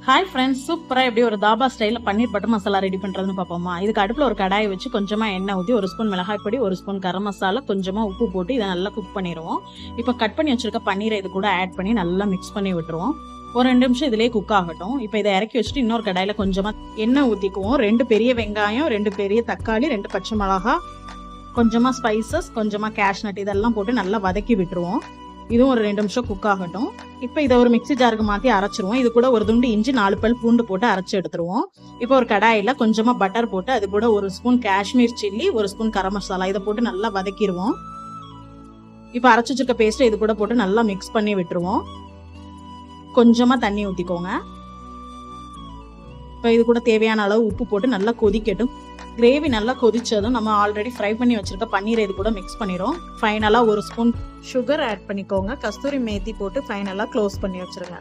Hi friends, சூப்பராக எப்படி ஒரு தாபா ஸ்டைலில் பன்னீர் பட்டர் மசாலா ரெடி பண்ணுறதுன்னு பார்ப்போமா. இதுக்கு அடுப்பில் ஒரு கடாயை வச்சு கொஞ்சமாக எண்ணெய் ஊற்றி ஒரு ஸ்பூன் மிளகாய் பொடி, ஒரு ஸ்பூன் கரம் மசாலா, கொஞ்சமாக உப்பு போட்டு இதை நல்லா குக் பண்ணிடுவோம். இப்போ கட் பண்ணி வச்சுருக்க பன்னீரை இது கூட ஆட் பண்ணி நல்லா மிக்ஸ் பண்ணி விட்டுருவோம். ஒரு 2 நிமிஷம் இதிலே குக் ஆகட்டும். இப்போ இதை இறக்கி வச்சுட்டு இன்னொரு கடாயில் கொஞ்சமாக எண்ணெய் ஊற்றிக்குவோம். 2 பெரிய வெங்காயம், 2 பெரிய தக்காளி, 2 பச்சை மிளகா, கொஞ்சமாக ஸ்பைசஸ், கொஞ்சமாக கேஷ்நட் இதெல்லாம் போட்டு நல்லா வதக்கி விட்டுருவோம். இதுவும் ஒரு 2 நிமிஷம் குக் ஆகட்டும். இப்போ இதை ஒரு மிக்ஸி ஜாருக்கு மாற்றி அரைச்சிருவோம். இது கூட ஒரு துண்டு இஞ்சி, 4 பல் பூண்டு போட்டு அரைச்சி எடுத்துருவோம். இப்போ ஒரு கடாயில் கொஞ்சமாக பட்டர் போட்டு அது கூட ஒரு ஸ்பூன் காஷ்மீர் சில்லி, ஒரு ஸ்பூன் கரம் மசாலா இதை போட்டு நல்லா வதக்கிடுவோம். இப்போ அரைச்சி வச்சிருக்க பேஸ்ட்டை இது கூட போட்டு நல்லா மிக்ஸ் பண்ணி விட்டுருவோம். கொஞ்சமாக தண்ணி ஊற்றிக்கோங்க. இப்போ இது கூட தேவையான அளவு உப்பு போட்டு நல்லா கொதிக்கட்டும். கிரேவி நல்லா கொதிச்சதும் நம்ம ஆல்ரெடி ஃப்ரை பண்ணி வச்சிருக்க பன்னீரை இது கூட மிக்ஸ் பண்ணிடும். ஃபைனலாக ஒரு ஸ்பூன் சுகர் ஆட் பண்ணிக்கோங்க. கஸ்தூரி மேத்தி போட்டு ஃபைனலாக க்ளோஸ் பண்ணி வச்சிருங்க.